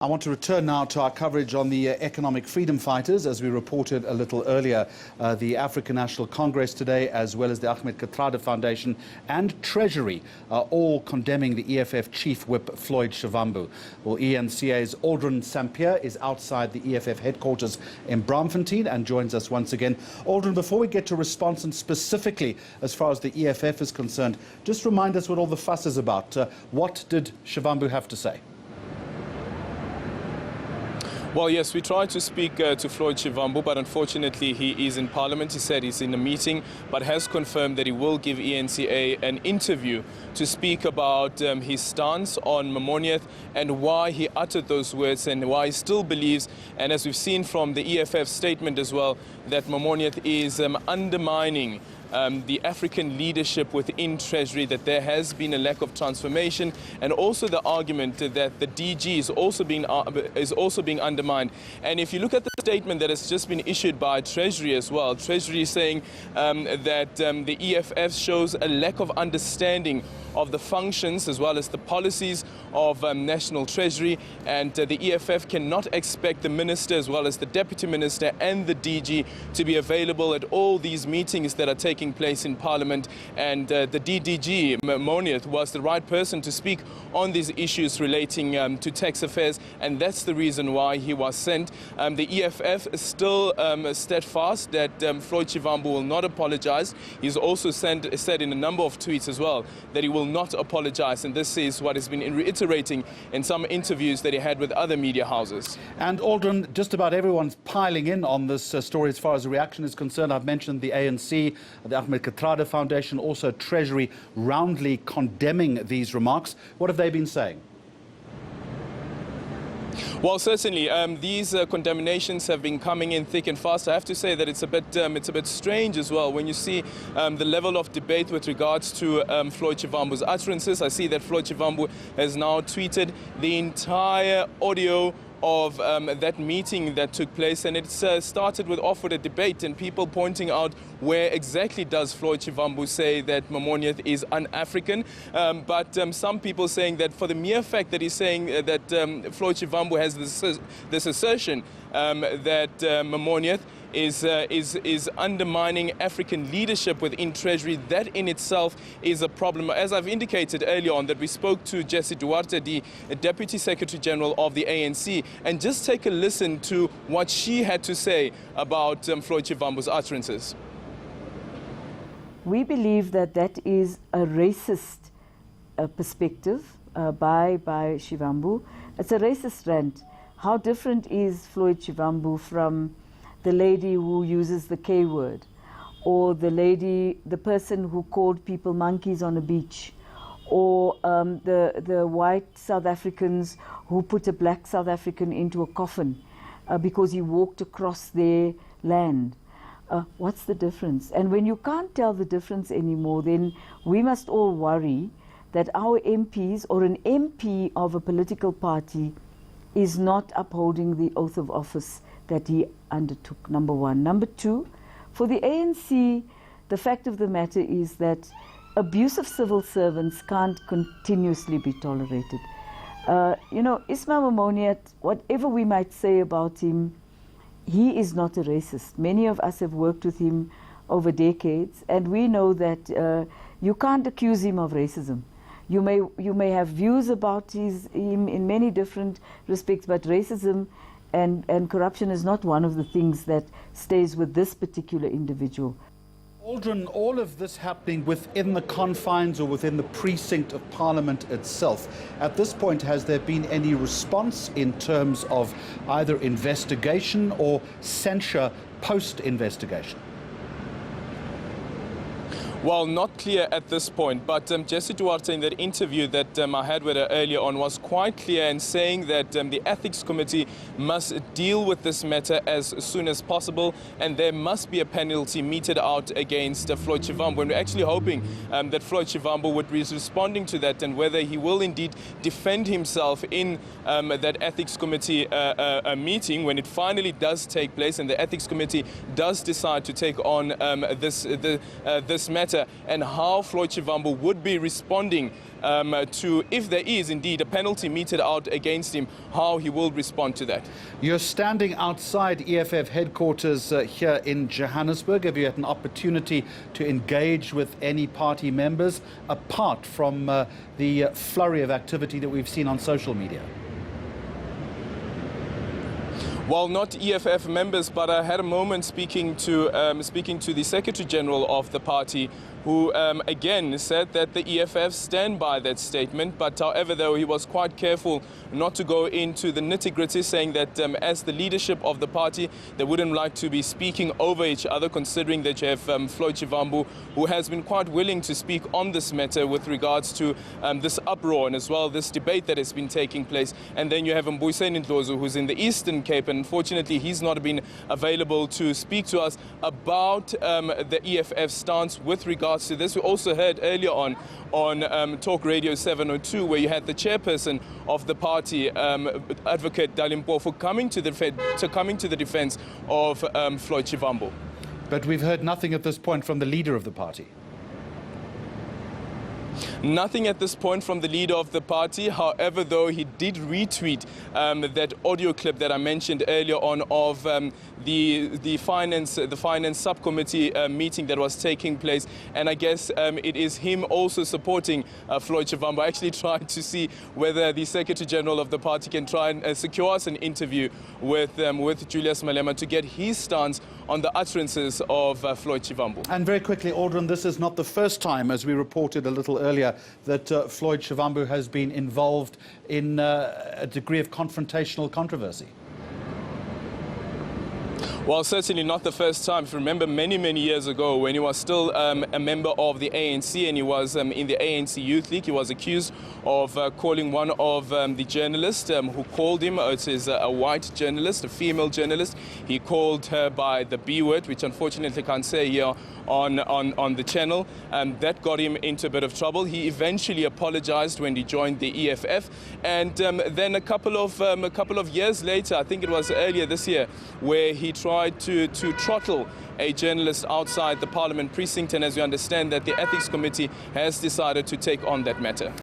I want to return now to our coverage on the economic freedom fighters. As we reported a little earlier, the African National Congress today, as well as the Ahmed Kathrada Foundation and Treasury, are all condemning the EFF Chief Whip, Floyd Shivambu. Well, eNCA's Aldrin Sampear is outside the EFF headquarters in Braamfontein and joins us once again. Aldrin, before we get to response, and specifically as far as the EFF is concerned, just remind us what all the fuss is about. What did Shivambu have to say? Well, yes, we tried to speak to Floyd Shivambu, but unfortunately he is in Parliament. He said he's in a meeting, but has confirmed that he will give eNCA an interview to speak about his stance on Momoniat and why he uttered those words and why he still believes, and as we've seen from the EFF statement as well, that Momoniat is undermining the African leadership within Treasury, that there has been a lack of transformation, and also the argument that the DG is also being undermined. And if you look at the statement that has just been issued by Treasury as well, Treasury is saying that the EFF shows a lack of understanding of the functions as well as the policies of National Treasury, and the EFF cannot expect the Minister as well as the Deputy Minister and the DG to be available at all these meetings that are taking place in Parliament, and the DDG, Momoniat, was the right person to speak on these issues relating to tax affairs, and that's the reason why he was sent. The EFF is still steadfast that Floyd Shivambu will not apologize. He's also said in a number of tweets as well that he will not apologize, and this is what has been reiterating in some interviews that he had with other media houses. And Aldrin, just about everyone's piling in on this story as far as the reaction is concerned. I've mentioned the ANC, the Ahmed Kathrada Foundation, also Treasury, roundly condemning these remarks. What have they been saying? Well, certainly, these condemnations have been coming in thick and fast. I have to say that it's a bit strange as well when you see the level of debate with regards to Floyd Shivambu's utterances. I see that Floyd Shivambu has now tweeted the entire audio of that meeting that took place, and it started off with a debate and people pointing out where exactly does Floyd Shivambu say that Momoniat is un-African, but some people saying that for the mere fact that he's saying that Floyd Shivambu has this assertion that Momoniat is undermining African leadership within Treasury, that in itself is a problem. As I've indicated earlier on, that we spoke to Jessie Duarte, the Deputy Secretary General of the ANC, and just take a listen to what she had to say about Floyd Shivambu's utterances. We believe that that is a racist perspective by Shivambu. It's a racist rant. How different is Floyd Shivambu from the lady who uses the K word, or the person who called people monkeys on a beach, or the white South Africans who put a black South African into a coffin because he walked across their land? What's the difference? And when you can't tell the difference anymore, then we must all worry that our MPs or an MP of a political party is not upholding the oath of office that he undertook, number one. Number two, for the ANC, the fact of the matter is that abuse of civil servants can't continuously be tolerated. You know, Ismail Momoniat, whatever we might say about him, he is not a racist. Many of us have worked with him over decades, and we know that you can't accuse him of racism. You may have views about him in many different respects, but racism and corruption is not one of the things that stays with this particular individual. Aldrin, all of this happening within the confines or within the precinct of Parliament itself. At this point, has there been any response in terms of either investigation or censure post-investigation? Well, not clear at this point, but Jessie Duarte, in that interview that I had with her earlier on, was quite clear in saying that the Ethics Committee must deal with this matter as soon as possible, and there must be a penalty meted out against Floyd Shivambu. And we're actually hoping that Floyd Shivambu would be responding to that, and whether he will indeed defend himself in that Ethics Committee meeting when it finally does take place and the Ethics Committee does decide to take on this matter. matter and how Floyd Shivambu would be responding to, if there is indeed a penalty meted out against him, how he will respond to that. You're standing outside EFF headquarters here in Johannesburg. Have you had an opportunity to engage with any party members apart from the flurry of activity that we've seen on social media? Well, not EFF members, but I had a moment speaking to the Secretary General of the party, who again said that the EFF stand by that statement. But however, though, he was quite careful not to go into the nitty-gritty, saying that as the leadership of the party, they wouldn't like to be speaking over each other, considering that you have Floyd Shivambu, who has been quite willing to speak on this matter with regards to this uproar and as well this debate that has been taking place. And then you have Mbuyiseni Ndlovu, who's in the Eastern Cape, and unfortunately he's not been available to speak to us about the EFF stance with regards to this. We also heard earlier on Talk Radio 702, where you had the chairperson of the party, Advocate Dalimpofu, coming to the defense of Floyd Shivambu. But we've heard nothing at this point from the leader of the party. Nothing at this point from the leader of the party. However, though, he did retweet that audio clip that I mentioned earlier on of the finance subcommittee meeting that was taking place, and I guess it is him also supporting Floyd Shivambu. I actually tried to see whether the Secretary General of the party can try and secure us an interview with Julius Malema to get his stance on the utterances of Floyd Shivambu. And very quickly, Aldrin, this is not the first time, as we reported a little earlier, that Floyd Shivambu has been involved in a degree of confrontational controversy. Well, certainly not the first time. If you remember many, many years ago, when he was still a member of the ANC and he was in the ANC Youth League, he was accused of calling one of the journalists who called him, it is a white journalist, a female journalist. He called her by the B word, which unfortunately I can't say here on the channel, and that got him into a bit of trouble. He eventually apologized when he joined the EFF, and then a couple of years later, I think it was earlier this year, where he tried to throttle a journalist outside the Parliament precinct, and as we understand that the Ethics Committee has decided to take on that matter.